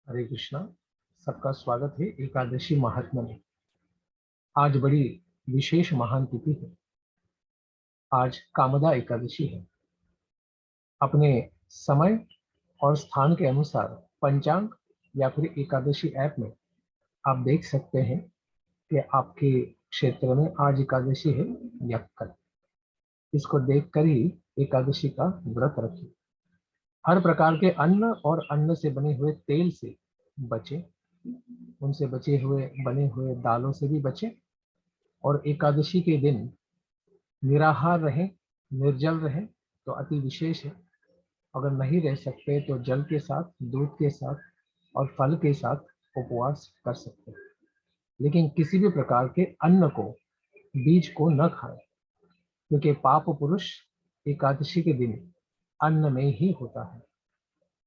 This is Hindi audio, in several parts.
हरे कृष्णा। सबका स्वागत है एकादशी महात्मा में। आज बड़ी विशेष महान तिथि है। आज कामदा एकादशी है। अपने समय और स्थान के अनुसार पंचांग या फिर एकादशी ऐप में आप देख सकते हैं कि आपके क्षेत्र में आज एकादशी है या कल। इसको देखकर ही एकादशी का व्रत रखिए। हर प्रकार के अन्न और अन्न से बने हुए तेल से बचे, उनसे बचे हुए बने हुए दालों से भी बचे। और एकादशी के दिन निराहार रहें, निर्जल रहें तो अति विशेष है। अगर नहीं रह सकते तो जल के साथ, दूध के साथ और फल के साथ उपवास कर सकते हैं, लेकिन किसी भी प्रकार के अन्न को, बीज को न खाएं, क्योंकि पाप पुरुष एकादशी के दिन अन्न में ही होता है।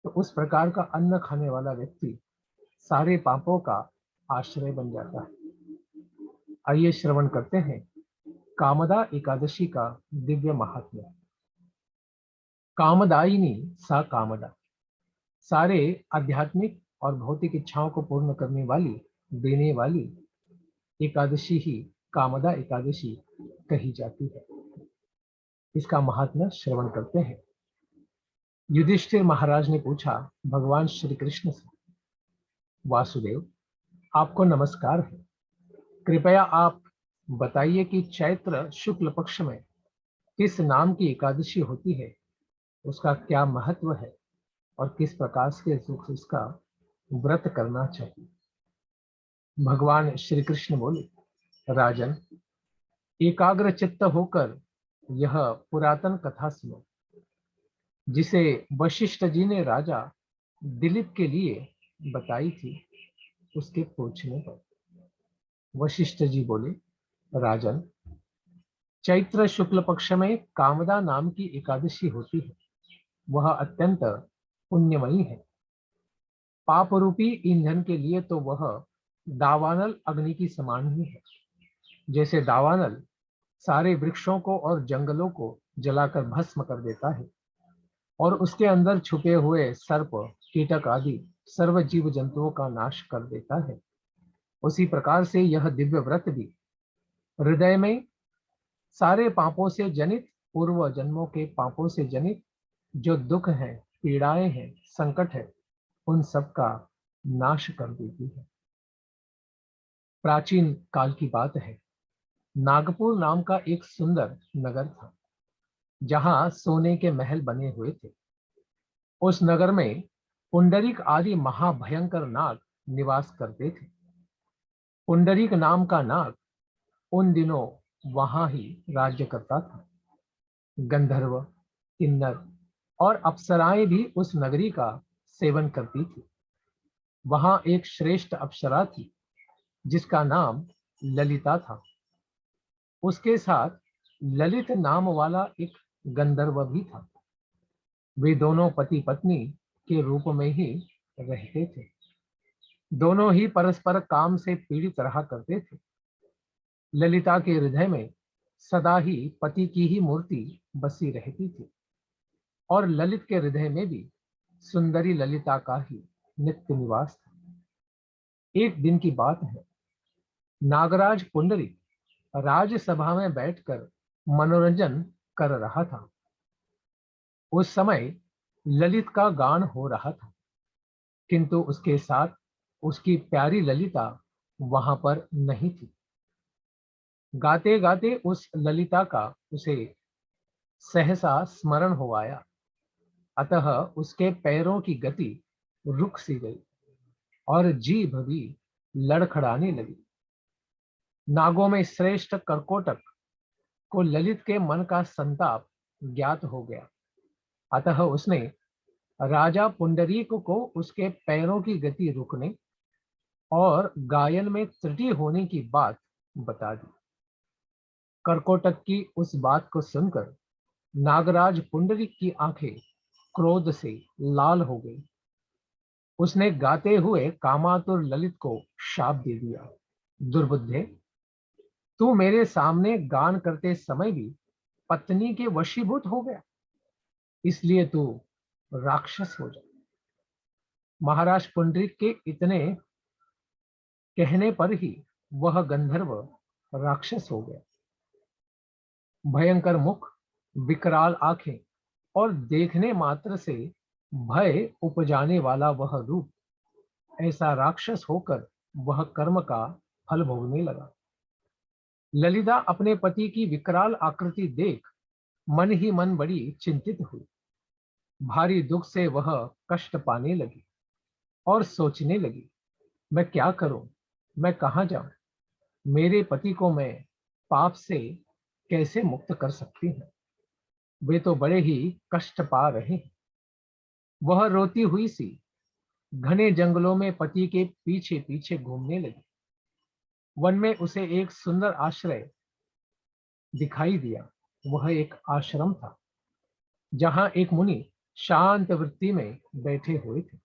तो उस प्रकार का अन्न खाने वाला व्यक्ति सारे पापों का आश्रय बन जाता है। आइए श्रवण करते हैं कामदा एकादशी का दिव्य महात्म्य। कामदायिनी सा कामदा, सारे आध्यात्मिक और भौतिक इच्छाओं को पूर्ण करने वाली, देने वाली एकादशी ही कामदा एकादशी कही जाती है। इसका महात्म्य श्रवण करते हैं। युधिष्ठिर महाराज ने पूछा भगवान श्री कृष्ण से, वासुदेव, आपको नमस्कार है। कृपया आप बताइए कि चैत्र शुक्ल पक्ष में किस नाम की एकादशी होती है, उसका क्या महत्व है और किस प्रकार से इसका व्रत करना चाहिए। भगवान श्री कृष्ण बोले, राजन, एकाग्र चित्त होकर यह पुरातन कथा सुनो, जिसे वशिष्ठ जी ने राजा दिलीप के लिए बताई थी। उसके पूछने पर वशिष्ठ जी बोले, राजन, चैत्र शुक्ल पक्ष में कामदा नाम की एकादशी होती है। वह अत्यंत पुण्यमयी है। पाप रूपी ईंधन के लिए तो वह दावानल अग्नि की समान ही है। जैसे दावानल सारे वृक्षों को और जंगलों को जलाकर भस्म कर देता है और उसके अंदर छुपे हुए सर्प, कीटक आदि सर्व जीव जंतुओं का नाश कर देता है, उसी प्रकार से यह दिव्य व्रत भी हृदय में सारे पापों से जनित, पूर्व जन्मों के पापों से जनित जो दुख है, पीड़ाएं हैं, संकट है, उन सब का नाश कर देती है। प्राचीन काल की बात है। नागपुर नाम का एक सुंदर नगर था, जहां सोने के महल बने हुए थे। उस नगर में पुंडरीक आदि महाभयंकर नाग निवास करते थे। पुंडरीक नाम का नाग उन दिनों वहां ही राज्य करता था। गंधर्व, किन्नर और अप्सराएं भी उस नगरी का सेवन करती थी। वहां एक श्रेष्ठ अप्सरा थी जिसका नाम ललिता था। उसके साथ ललित नाम वाला एक गंधर्व भी था। वे दोनों पति पत्नी के रूप में ही रहते थे। दोनों ही परस्पर काम से पीड़ित रहा करते थे। ललिता के हृदय में सदा ही पति की ही मूर्ति बसी रहती थी और ललित के हृदय में भी सुंदरी ललिता का ही नित्य निवास था। एक दिन की बात है। नागराज पुंडरी राजसभा में बैठकर मनोरंजन कर रहा था। उस समय ललित का गान हो रहा था, किंतु उसके साथ उसकी प्यारी ललिता वहां पर नहीं थी। गाते गाते उस ललिता का उसे सहसा स्मरण हो आया। अतः उसके पैरों की गति रुक सी गई और जीभ भी लड़खड़ाने लगी। नागों में श्रेष्ठ कर्कोटक को ललित के मन का संताप ज्ञात हो गया। अतः उसने राजा पुंडरीक को उसके पैरों की गति रुकने और गायन में त्रुटि होने की बात बता दी। कर्कोटक की उस बात को सुनकर नागराज पुंडरीक की आंखें क्रोध से लाल हो गई। उसने गाते हुए कामातुर ललित को शाप दे दिया, दुर्बुद्धे, तू मेरे सामने गान करते समय भी पत्नी के वशीभूत हो गया, इसलिए तू राक्षस हो जा। महाराज पुंडरीक के इतने कहने पर ही वह गंधर्व राक्षस हो गया। भयंकर मुख, विकराल आंखें और देखने मात्र से भय उपजाने वाला वह रूप, ऐसा राक्षस होकर वह कर्म का फल भोगने लगा। ललिता अपने पति की विकराल आकृति देख मन ही मन बड़ी चिंतित हुई। भारी दुख से वह कष्ट पाने लगी और सोचने लगी, मैं क्या करूं, मैं कहां जाऊं, मेरे पति को मैं पाप से कैसे मुक्त कर सकती हूं, वे तो बड़े ही कष्ट पा रहे हैं। वह रोती हुई सी घने जंगलों में पति के पीछे पीछे घूमने लगी। वन में उसे एक सुंदर आश्रय दिखाई दिया। वह एक आश्रम था जहां एक मुनि शांत वृत्ति में बैठे हुए थे।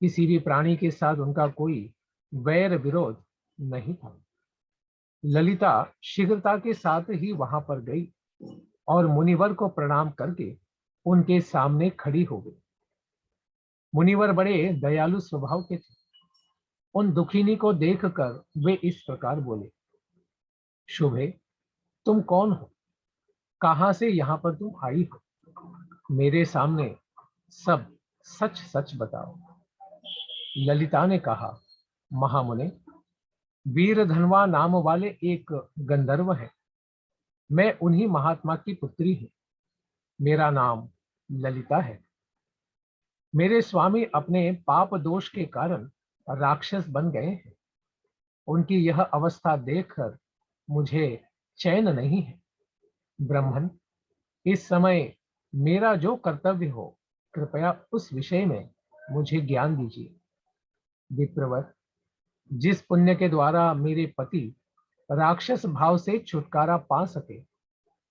किसी भी प्राणी के साथ उनका कोई वैर विरोध नहीं था। ललिता शीघ्रता के साथ ही वहां पर गई और मुनिवर को प्रणाम करके उनके सामने खड़ी हो गई। मुनिवर बड़े दयालु स्वभाव के थे। उन दुखिनी को देखकर वे इस प्रकार बोले, शुभे, तुम कौन हो, कहां से यहाँ पर तुम आई हो, मेरे सामने सब सच सच बताओ। ललिता ने कहा, महामुने, वीरधनवा नाम वाले एक गंधर्व है। मैं उन्हीं महात्मा की पुत्री हूं। मेरा नाम ललिता है। मेरे स्वामी अपने पाप दोष के कारण राक्षस बन गए हैं। उनकी यह अवस्था देखकर मुझे चैन नहीं है। ब्राह्मण, इस समय मेरा जो कर्तव्य हो, कृपया उस विषय में मुझे ज्ञान दीजिए। विप्रवर, जिस पुण्य के द्वारा मेरे पति राक्षस भाव से छुटकारा पा सके,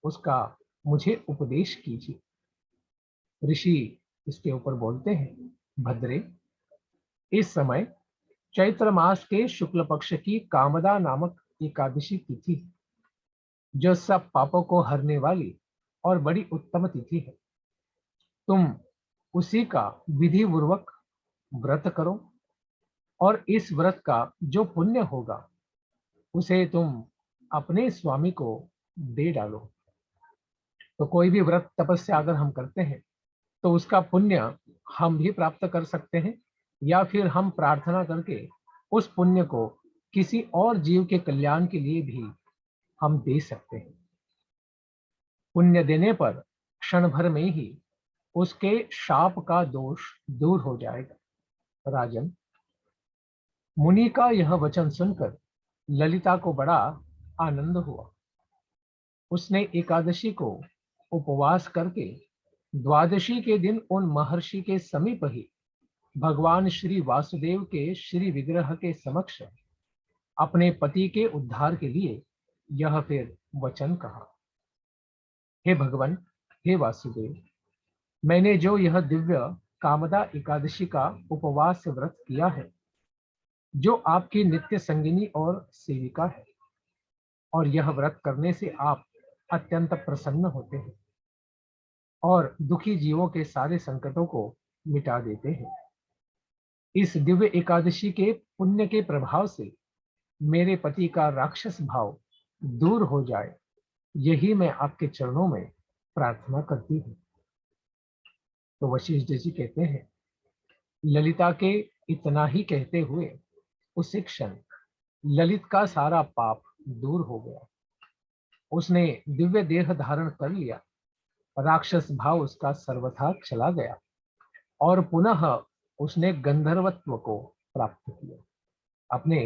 उसका मुझे उपदेश कीजिए। ऋषि इसके ऊपर बोलते हैं, भद्रे, इस समय चैत्र मास के शुक्ल पक्ष की कामदा नामक एकादशी तिथि, जो सब पापों को हरने वाली और बड़ी उत्तम तिथि है। तुम उसी का विधि पूर्वक व्रत करो और इस व्रत का जो पुण्य होगा उसे तुम अपने स्वामी को दे डालो। तो कोई भी व्रत तपस्या अगर हम करते हैं तो उसका पुण्य हम भी प्राप्त कर सकते हैं, या फिर हम प्रार्थना करके उस पुण्य को किसी और जीव के कल्याण के लिए भी हम दे सकते हैं। पुण्य देने पर क्षण भर में ही उसके शाप का दोष दूर हो जाएगा। राजन, मुनि का यह वचन सुनकर ललिता को बड़ा आनंद हुआ। उसने एकादशी को उपवास करके द्वादशी के दिन उन महर्षि के समीप ही भगवान श्री वासुदेव के श्री विग्रह के समक्ष अपने पति के उद्धार के लिए यह फिर वचन कहा, हे भगवान, हे वासुदेव, मैंने जो यह दिव्य कामदा एकादशी का उपवास व्रत किया है, जो आपकी नित्य संगिनी और सेविका है, और यह व्रत करने से आप अत्यंत प्रसन्न होते हैं और दुखी जीवों के सारे संकटों को मिटा देते हैं। इस दिव्य एकादशी के पुण्य के प्रभाव से मेरे पति का राक्षस भाव दूर हो जाए, यही मैं आपके चरणों में प्रार्थना करती हूँ। तो वशिष्ठ जी कहते हैं, ललिता के इतना ही कहते हुए उसी क्षण ललित का सारा पाप दूर हो गया। उसने दिव्य देह धारण कर लिया। राक्षस भाव उसका सर्वथा चला गया और पुनः उसने गंधर्वत्व को प्राप्त किया, अपने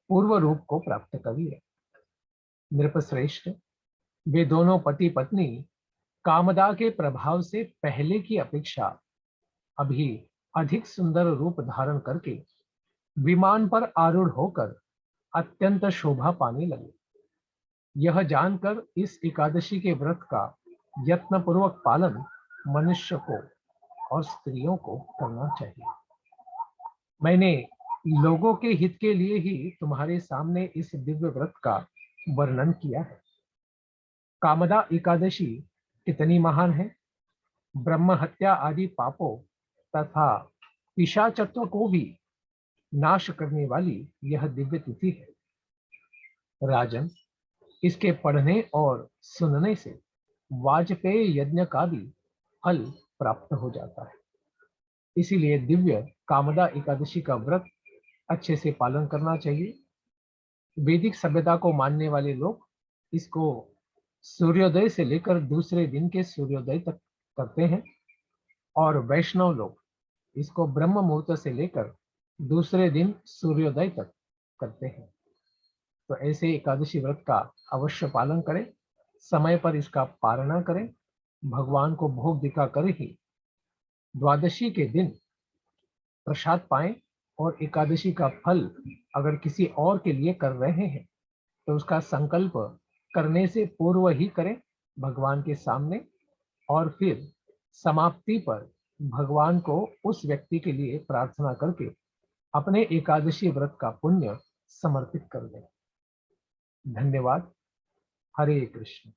पूर्व रूप को प्राप्त कर लिया। नृपश्रेष्ठ, वे दोनों पति पत्नी कामदा के प्रभाव से पहले की अपेक्षा अभी अधिक सुंदर रूप धारण करके विमान पर आरूढ़ होकर अत्यंत शोभा पाने लगे। यह जानकर इस एकादशी के व्रत का यत्न पूर्वक पालन मनुष्य को और स्त्रियों को करना चाहिए। मैंने लोगों के हित के लिए ही तुम्हारे सामने इस दिव्य व्रत का वर्णन किया है। कामदा एकादशी कितनी महान है। ब्रह्म हत्या आदि पापों तथा पिशाचत्व को भी नाश करने वाली यह दिव्य तिथि है। राजन, इसके पढ़ने और सुनने से वाजपेय यज्ञ का भी फल प्राप्त हो जाता है। इसीलिए दिव्य कामदा एकादशी का व्रत अच्छे से पालन करना चाहिए। वैदिक सभ्यता को मानने वाले लोग इसको सूर्योदय से लेकर दूसरे दिन के सूर्योदय तक करते हैं, और वैष्णव लोग इसको ब्रह्म मुहूर्त से लेकर दूसरे दिन सूर्योदय तक करते हैं। तो ऐसे एकादशी व्रत का अवश्य पालन करें, समय पर इसका पारणा करें, भगवान को भोग दिखाकर ही द्वादशी के दिन प्रसाद पाएं, और एकादशी का फल अगर किसी और के लिए कर रहे हैं तो उसका संकल्प करने से पूर्व ही करें भगवान के सामने, और फिर समाप्ति पर भगवान को उस व्यक्ति के लिए प्रार्थना करके अपने एकादशी व्रत का पुण्य समर्पित कर दें। धन्यवाद। हरे कृष्ण।